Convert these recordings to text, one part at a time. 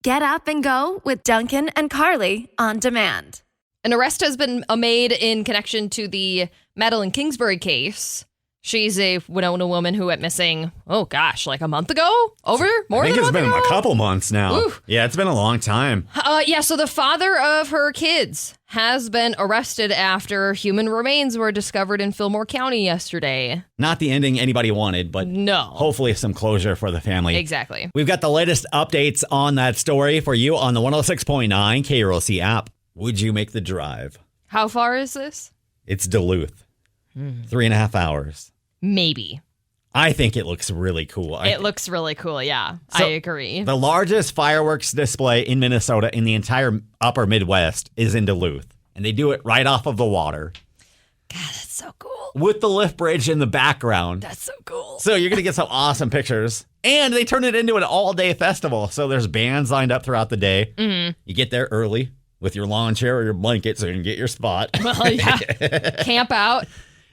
Get up and go with Dunken and Carly on demand. An arrest has been made in connection to the Madeline Kingsbury case. She's a Winona woman who went missing, like a month ago? More than a month ago? I think it's been a couple months now. Ooh. Yeah, it's been a long time. So the father of her kids has been arrested after human remains were discovered in Fillmore County yesterday. Not the ending anybody wanted, but no. Hopefully some closure for the family. Exactly. We've got the latest updates on that story for you on the 106.9 KROC app. Would you make the drive? How far is this? It's Duluth. 3.5 hours. Maybe. I think it looks really cool. It looks really cool, yeah. So, I agree. The largest fireworks display in Minnesota in the entire upper Midwest is in Duluth. And they do it right off of the water. God, that's so cool. With the lift bridge in the background. That's so cool. So you're going to get some awesome pictures. And they turn it into an all-day festival. So there's bands lined up throughout the day. Mm-hmm. You get there early with your lawn chair or your blanket so you can get your spot. Well, yeah. Camp out.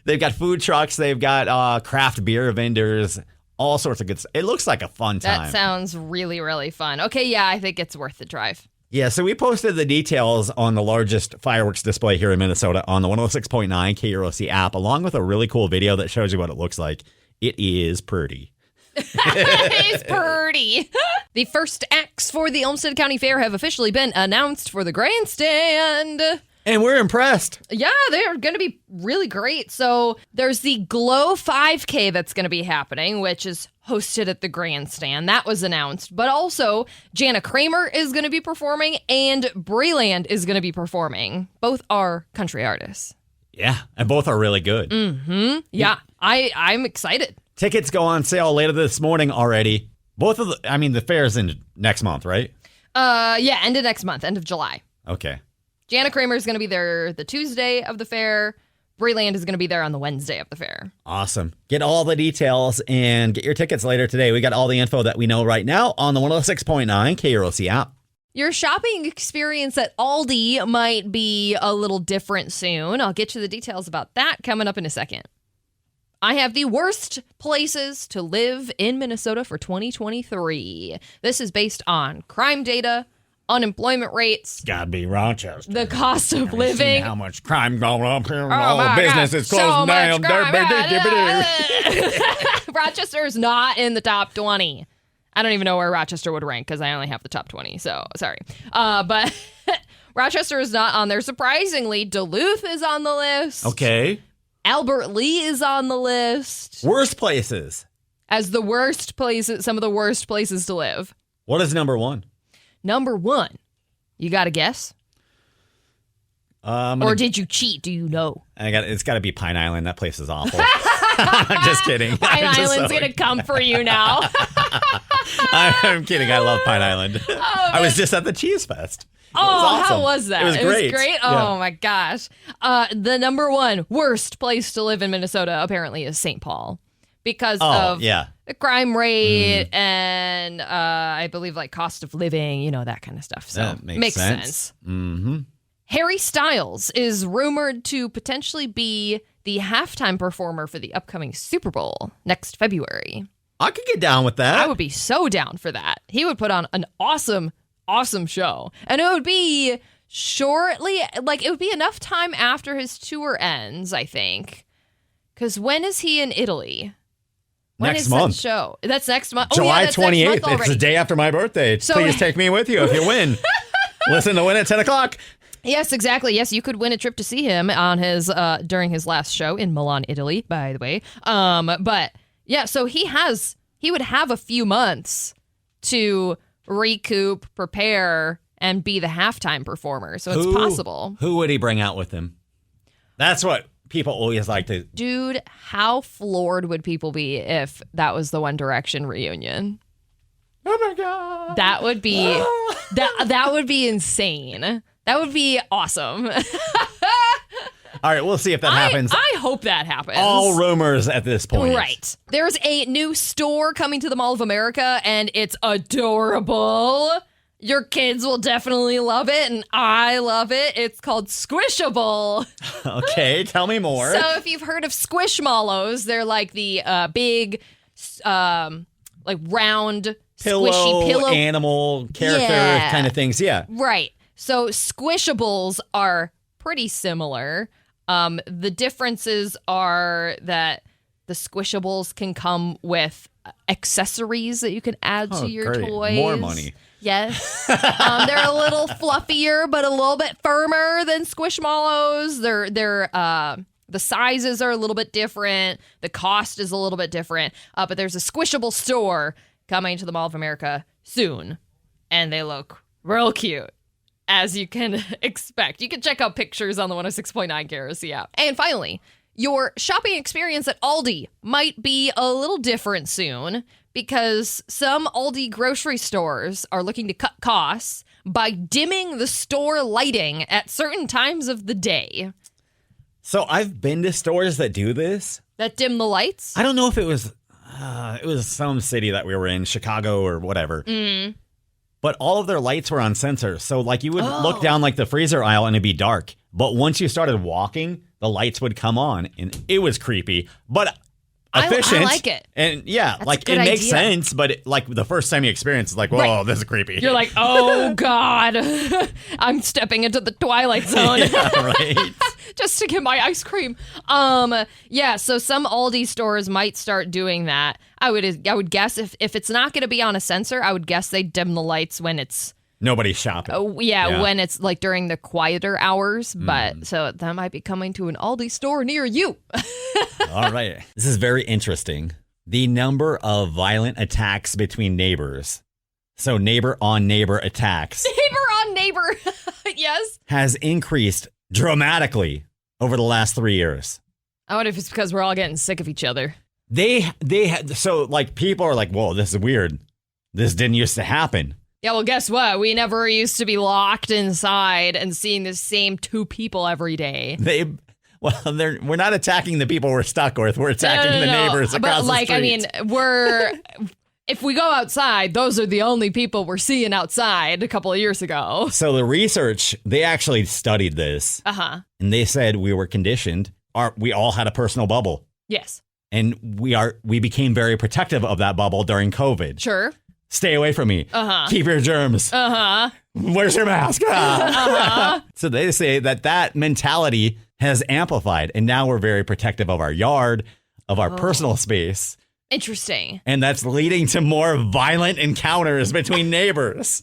They've got food trucks. They've got craft beer vendors, all sorts of good stuff. It looks like a fun time. That sounds really, really fun. Okay, yeah, I think it's worth the drive. Yeah, so we posted the details on the largest fireworks display here in Minnesota on the 106.9 KROC app, along with a really cool video that shows you what it looks like. It is pretty. It's pretty. The first acts for the Olmsted County Fair have officially been announced for the grandstand. And we're impressed. Yeah, they're going to be really great. So there's the Glow 5K that's going to be happening, which is hosted at the grandstand. That was announced. But also, Jana Kramer is going to be performing and Breland is going to be performing. Both are country artists. Yeah, and both are really good. Mm-hmm. Yeah, I'm excited. Tickets go on sale later this morning already. The fair's in next month, right? End of next month, end of July. Okay. Jana Kramer is going to be there the Tuesday of the fair. Breland is going to be there on the Wednesday of the fair. Awesome. Get all the details and get your tickets later today. We got all the info that we know right now on the 106.9 KROC app. Your shopping experience at Aldi might be a little different soon. I'll get you the details about that coming up in a second. I have the worst places to live in Minnesota for 2023. This is based on crime data, unemployment rates. Gotta be Rochester. The cost of living. How much crime going up here? All the business is closing down. Rochester is not in the top 20. I don't even know where Rochester would rank because I only have the top 20. So sorry. But Rochester is not on there. Surprisingly, Duluth is on the list. Okay. Albert Lee is on the list. Worst places. As the worst places, some of the worst places to live. What is number one? Number one. You got to guess? Or did you cheat? Do you know? It's got to be Pine Island. That place is awful. I'm just kidding. Pine Island's going to come for you now. I'm kidding. I love Pine Island. I was just at the Cheese Fest. Awesome. How was that? It was great. Oh, my gosh. The number one worst place to live in Minnesota apparently is St. Paul because of the crime rate and I believe cost of living, that kind of stuff. So that makes sense. Mm-hmm. Harry Styles is rumored to potentially be the halftime performer for the upcoming Super Bowl next February. I could get down with that. I would be so down for that. He would put on an awesome show. And it would be it would be enough time after his tour ends, I think. Because when is he in Italy? When next is month. That show? That's next month. July 28th. It's the day after my birthday. So, please take me with you if you win. Listen to Win at 10 o'clock. Yes, exactly. Yes, you could win a trip to see him on his during his last show in Milan, Italy, by the way. But yeah, so he would have a few months to recoup, prepare, and be the halftime performer. So it's possible. Who would he bring out with him? That's what people always like to. Dude, how floored would people be if that was the One Direction reunion? Oh my God. That would be that would be insane. That would be awesome. All right, we'll see if that happens. I hope that happens. All rumors at this point. Right. There's a new store coming to the Mall of America, and it's adorable. Your kids will definitely love it, and I love it. It's called Squishable. Okay, tell me more. So if you've heard of Squishmallows, they're like the big, round Pillow, pillow animal, character Yeah. kind of things. Yeah. Right. So squishables are pretty similar. The differences are that the squishables can come with accessories that you can add to your great. toys. More money. Yes. They're a little fluffier, but a little bit firmer than Squishmallows. The sizes are a little bit different. The cost is a little bit different. But there's a Squishable store coming to the Mall of America soon. And they look real cute, as you can expect. You can check out pictures on the 106.9 KROC app. And finally, your shopping experience at Aldi might be a little different soon because some Aldi grocery stores are looking to cut costs by dimming the store lighting at certain times of the day. So I've been to stores that do this. That dim the lights? I don't know if it was some city that we were in, Chicago or whatever. Mm. But all of their lights were on sensors. So like you would look down like the freezer aisle and it'd be dark. But once you started walking, the lights would come on and it was creepy, but efficient. I like it. And yeah, That's like a good it makes idea. sense, but like the first time you experience it's like, whoa, Right. this is creepy. You're like, oh, God, I'm stepping into the Twilight Zone. Yeah, right. Just to get my ice cream. Yeah, so some Aldi stores might start doing that. I would guess if it's not going to be on a sensor, I would guess they dim the lights when it's Nobody's shopping. when it's like during the quieter hours. But so that might be coming to an Aldi store near you. All right. This is very interesting. The number of violent attacks between neighbors, so neighbor on neighbor attacks, Neighbor on neighbor. Yes. has increased dramatically over the last 3 years. I wonder if it's because we're all getting sick of each other. So like people are like, whoa, this is weird. This didn't used to happen. Yeah, well, guess what? We never used to be locked inside and seeing the same two people every day. We're not attacking the people we're stuck with. We're attacking the neighbors across but, like, the street. I mean, if we go outside, those are the only people we're seeing outside a couple of years ago. So the research, they actually studied this. Uh-huh. And they said we were conditioned. We all had a personal bubble. Yes. And we became very protective of that bubble during COVID. Sure. Stay away from me. Uh-huh. Keep your germs. Uh-huh. Where's your mask? Uh-huh. So they say that mentality has amplified. And now we're very protective of our yard, of our personal space. Interesting. And that's leading to more violent encounters between neighbors.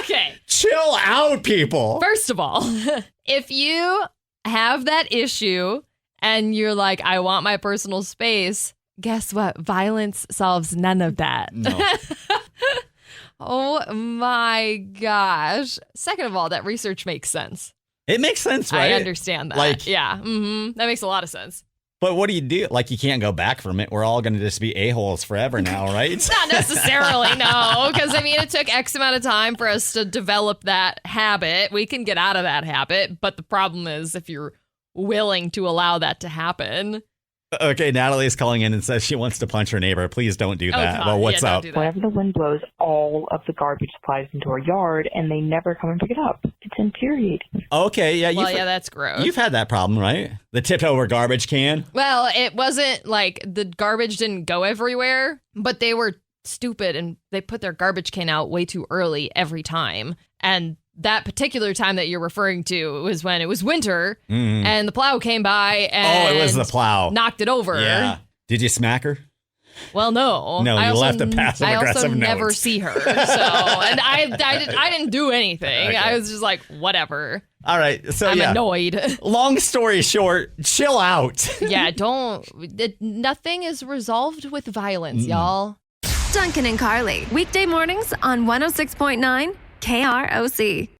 Okay. Chill out, people. First of all, if you have that issue and you're like, I want my personal space, guess what? Violence solves none of that. No. Oh my gosh. Second of all, that research makes sense. It makes sense, right? I understand that. Like- yeah. Mm-hmm. That makes a lot of sense. But what do you do? Like, you can't go back from it. We're all going to just be a-holes forever now, right? Not necessarily, no. Because, I mean, it took X amount of time for us to develop that habit. We can get out of that habit. But the problem is if you're willing to allow that to happen. Okay, Natalie's calling in and says she wants to punch her neighbor. Please don't do that. God. Well, what's Yeah, don't up? do that. Whenever the wind blows, all of the garbage flies into our yard, and they never come and pick it up. It's infuriating. Okay, yeah, Well, yeah, that's gross. you've had that problem, right? The tipped over garbage can. Well, it wasn't like the garbage didn't go everywhere, but they were stupid and they put their garbage can out way too early every time. And that particular time that you're referring to was when it was winter and the plow came by and Oh, it was the plow. knocked it over. Yeah. Did you smack her? Well, no. No, I you also, left a passive-aggressive I also never note. see her. So, and I didn't do anything. Okay. I was just like, whatever. All right, so I'm yeah. annoyed. Long story short, chill out. Yeah, nothing is resolved with violence, y'all. Dunken and Carly, weekday mornings on 106.9 KROC.